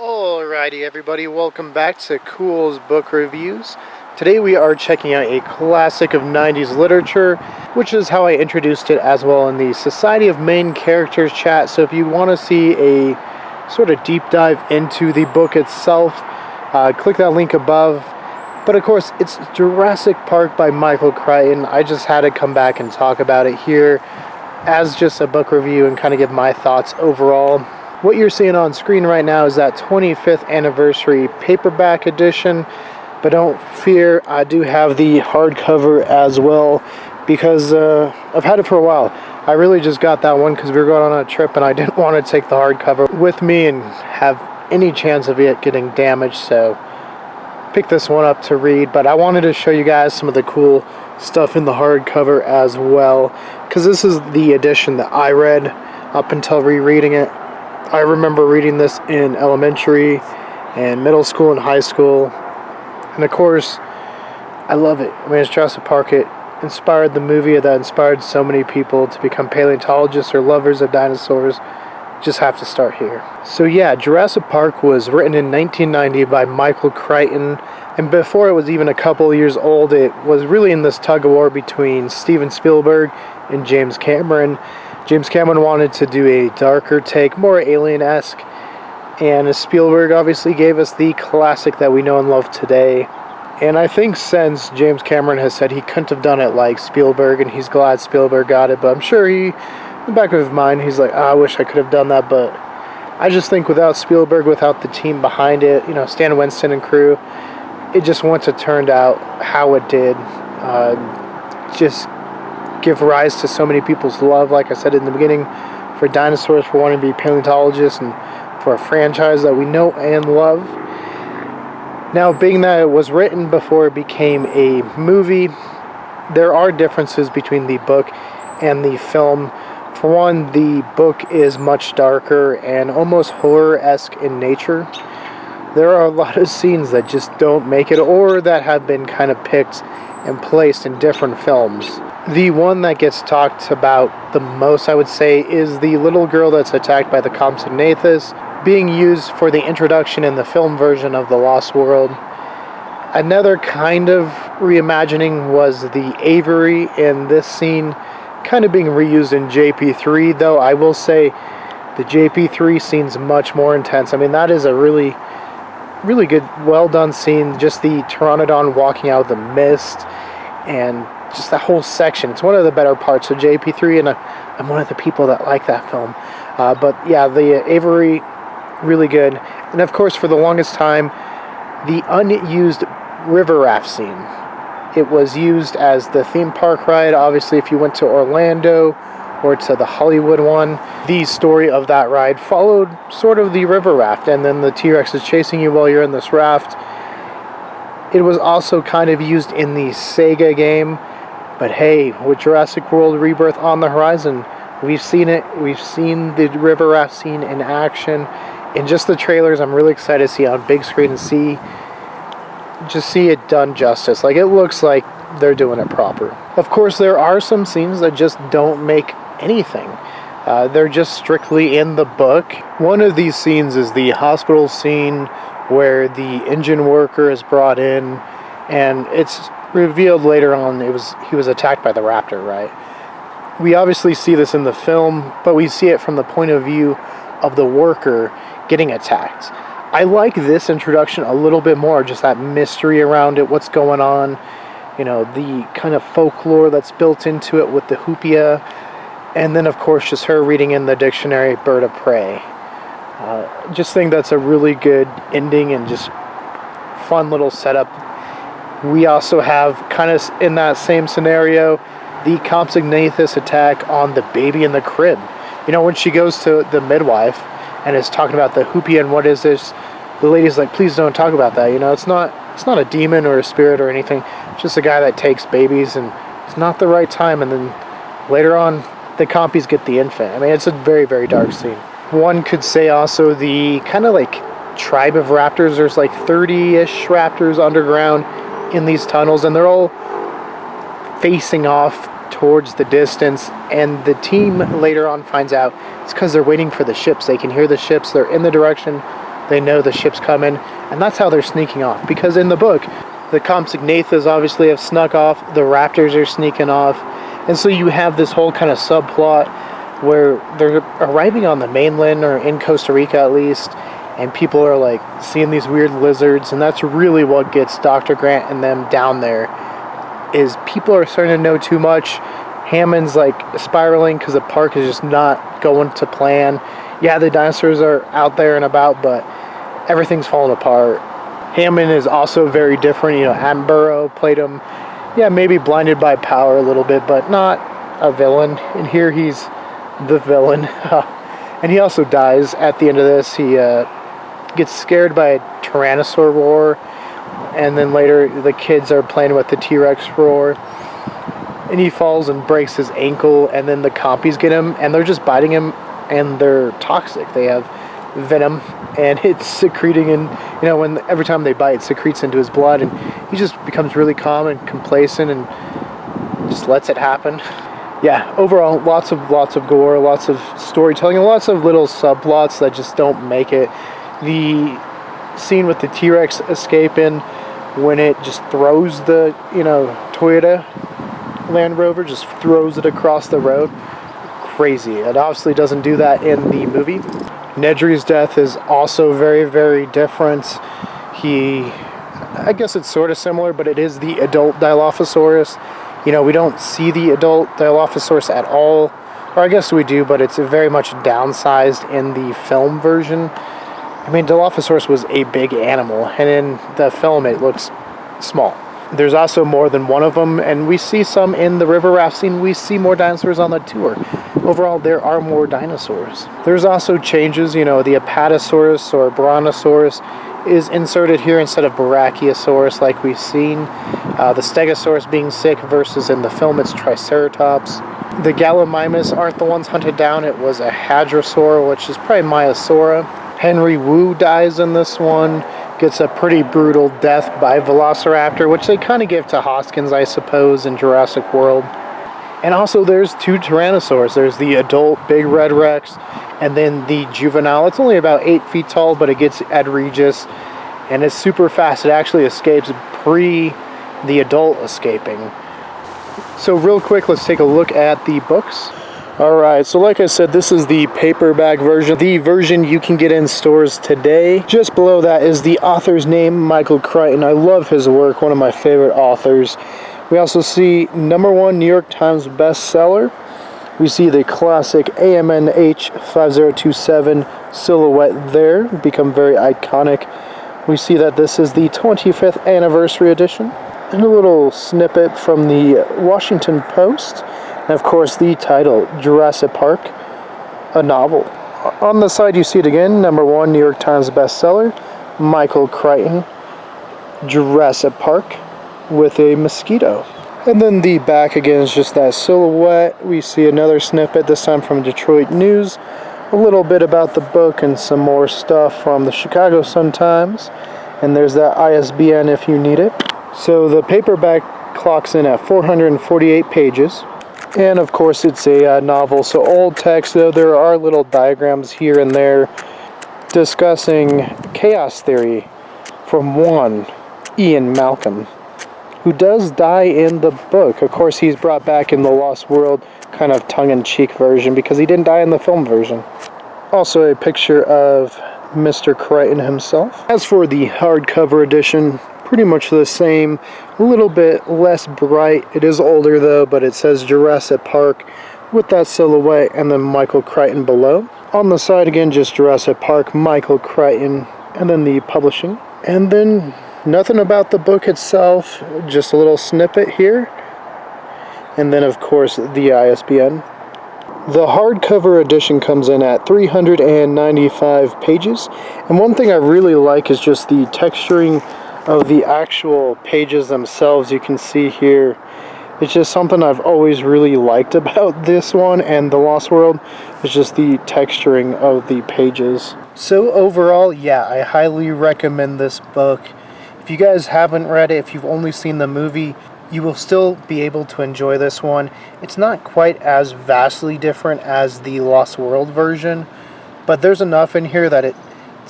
Alrighty everybody, welcome back to Culz Book Reviews. Today we are checking out a classic of 90s literature, which is how I introduced it as well in the Society of Main Characters chat. So if you want to see a sort of deep dive into the book itself, click that link above. But of course, it's Jurassic Park by Michael Crichton. I just had to come back and talk about it here as just a book review and kind of give my thoughts overall. What you're seeing on screen right now is that 25th anniversary paperback edition, but don't fear, I do have the hardcover as well because I've had it for a while. I really just got that one because we were going on a trip and I didn't want to take the hardcover with me and have any chance of it getting damaged, so picked this one up to read. But I wanted to show you guys some of the cool stuff in the hardcover as well, because this is the edition that I read up until rereading it. I remember reading this in elementary and middle school and high school, and of course I love it. I mean, it's Jurassic Park. It inspired the movie that inspired so many people to become paleontologists or lovers of dinosaurs. Just have to start here. So yeah, Jurassic Park was written in 1990 by Michael Crichton, and before it was even a couple years old, it was really in this tug-of-war between Steven Spielberg and James Cameron. James Cameron wanted to do a darker take, more alien-esque, and Spielberg obviously gave us the classic that we know and love today. And I think since James Cameron has said he couldn't have done it like Spielberg, and he's glad Spielberg got it, but I'm sure in the back of his mind, he's like, I wish I could have done that. But I just think without Spielberg, without the team behind it, Stan Winston and crew, it just wouldn't have turned out how it did. Just give rise to so many people's love, like I said in the beginning, for dinosaurs, for wanting to be paleontologists, and for a franchise that we know and love. Now, being that it was written before it became a movie, there are differences between the book and the film. For one, the book is much darker and almost horror-esque in nature. There are a lot of scenes that just don't make it, or that have been kind of picked and placed in different films. The one that gets talked about the most, I would say, is the little girl that's attacked by the Compsognathus, being used for the introduction in the film version of The Lost World. Another kind of reimagining was the Avery in this scene, kind of being reused in JP3, though I will say the JP3 scene's much more intense. I mean, that is a really good, well done scene. Just the Pteranodon walking out of the mist and just that whole section. It's one of the better parts of JP3, and I'm one of the people that like that film. But yeah, the Avery, really good. And of course, for the longest time, the unused river raft scene. It was used as the theme park ride. Obviously, if you went to Orlando or to the Hollywood one, the story of that ride followed sort of the river raft, and then the T.rex is chasing you while you're in this raft. It was also kind of used in the Sega game, but hey, with Jurassic World Rebirth on the horizon, we've seen it. We've seen the river raft scene in action. In just the trailers, I'm really excited to see it on big screen and see it done justice. Like, it looks like they're doing it proper. Of course, there are some scenes that just don't make anything. They're just strictly in the book. One of these scenes is the hospital scene where the engine worker is brought in, and it's revealed later on he was attacked by the raptor, right? We obviously see this in the film, but we see it from the point of view of the worker getting attacked. I like this introduction a little bit more, just that mystery around it, what's going on, the kind of folklore that's built into it with the hoopia, and then of course just her reading in the dictionary bird of prey. Just think that's a really good ending and just fun little setup. We also have, kind of in that same scenario, the Compsognathus attack on the baby in the crib. When she goes to the midwife and is talking about the hoopia and what is this, the lady's like, please don't talk about that. It's not a demon or a spirit or anything. It's just a guy that takes babies, and it's not the right time. And then later on, the compies get the infant. I mean, it's a very, very dark scene. One could say also the kind of like tribe of raptors. There's like 30-ish raptors underground in these tunnels, and they're all facing off towards the distance, and the team later on finds out it's because they're waiting for the ships. They can hear the ships. They're in the direction They know the ship's coming, and that's how they're sneaking off. Because in the book, the Compsognathus obviously have snuck off, the raptors are sneaking off, and so you have this whole kind of subplot where they're arriving on the mainland, or in Costa Rica at least, and people are like seeing these weird lizards, and that's really what gets Dr. Grant and them down there, is people are starting to know too much. Hammond's like spiraling because the park is just not going to plan. Yeah, the dinosaurs are out there and about, but everything's falling apart. Hammond is also very different. You know, Attenborough played him, yeah, maybe blinded by power a little bit, but not a villain. And here he's the villain. And he also dies at the end of this. He gets scared by a Tyrannosaur roar, and then later the kids are playing with the T.rex roar, and he falls and breaks his ankle, and then the compies get him, and they're just biting him, and they're toxic. They have venom, and it's secreting, and you know, when every time they bite, it secretes into his blood, and he just becomes really calm and complacent and just lets it happen. Yeah, overall, lots of gore, lots of storytelling, and lots of little subplots that just don't make it. The scene with the T-Rex escaping, when it just throws the, you know, Toyota Land Rover, just throws it across the road. Crazy. It obviously doesn't do that in the movie. Nedry's death is also very, very different. I guess it's sort of similar, but it is the adult Dilophosaurus. You know, we don't see the adult Dilophosaurus at all. Or I guess we do, but it's very much downsized in the film version. I mean, Dilophosaurus was a big animal, and in the film it looks small. There's also more than one of them, and we see some in the river raft scene. We see more dinosaurs on the tour. Overall, there are more dinosaurs. There's also changes. You know, the Apatosaurus or Brontosaurus is inserted here instead of Brachiosaurus like we've seen. The Stegosaurus being sick versus in the film it's Triceratops. The Gallimimus aren't the ones hunted down. It was a Hadrosaur, which is probably Maiasaura. Henry Wu dies in this one. Gets a pretty brutal death by Velociraptor, which they kind of give to Hoskins, I suppose, in Jurassic World. And also there's two Tyrannosaurs. There's the adult Big Red Rex, and then the juvenile. It's only about 8 feet tall, but it gets Ed Regis, and it's super fast. It actually escapes pre the adult escaping. So real quick, let's take a look at the books. Alright, so like I said, this is the paperback version. The version you can get in stores today. Just below that is the author's name, Michael Crichton. I love his work, one of my favorite authors. We also see #1 New York Times bestseller. We see the classic AMNH 5027 silhouette there, become very iconic. We see that this is the 25th anniversary edition. And a little snippet from the Washington Post. And of course the title, Jurassic Park, a novel. On the side you see it again, #1 New York Times bestseller, Michael Crichton, Jurassic Park, with a mosquito. And then the back again is just that silhouette. We see another snippet, this time from Detroit News, a little bit about the book and some more stuff from the Chicago Sun-Times. And there's that ISBN if you need it. So the paperback clocks in at 448 pages. And of course it's a novel, so old text, though there are little diagrams here and there discussing chaos theory from one Ian Malcolm, who does die in the book. Of course he's brought back in the Lost World, kind of tongue-in-cheek version, because he didn't die in the film version. Also a picture of Mr. Crichton himself. As for the hardcover edition, pretty much the same, a little bit less bright. It is older though, but it says Jurassic Park with that silhouette and then Michael Crichton below. On the side again, just Jurassic Park, Michael Crichton, and then the publishing. And then nothing about the book itself, just a little snippet here. And then of course the ISBN. The hardcover edition comes in at 395 pages. And one thing I really like is just the texturing of the actual pages themselves. You can see here, it's just something I've always really liked about this one and The Lost World. It's just the texturing of the pages. So overall, yeah, I highly recommend this book. If you guys haven't read it, if you've only seen the movie, you will still be able to enjoy this one. It's not quite as vastly different as the Lost World version, but there's enough in here that it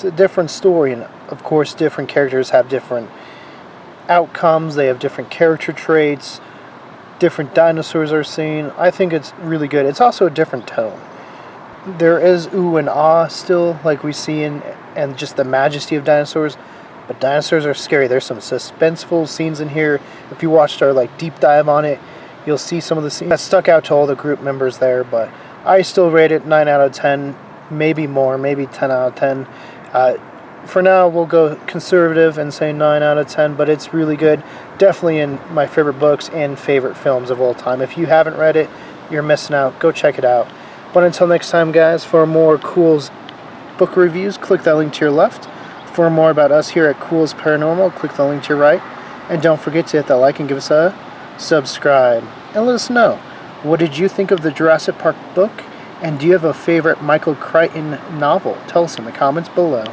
It's a different story, and of course different characters have different outcomes, they have different character traits, different dinosaurs are seen. I think it's really good. It's also a different tone. There is ooh and ah still, like we see in, and just the majesty of dinosaurs, but dinosaurs are scary. There's some suspenseful scenes in here. If you watched our deep dive on it, you'll see some of the scenes that stuck out to all the group members there, but I still rate it 9 out of 10, maybe more, maybe 10 out of 10. For now, we'll go conservative and say 9 out of 10, but it's really good. Definitely in my favorite books and favorite films of all time. If you haven't read it, you're missing out. Go check it out. But until next time, guys, for more Culz book reviews, click that link to your left. For more about us here at Culz Paranormal, click the link to your right. And don't forget to hit that like and give us a subscribe. And let us know, what did you think of the Jurassic Park book? And do you have a favorite Michael Crichton novel? Tell us in the comments below.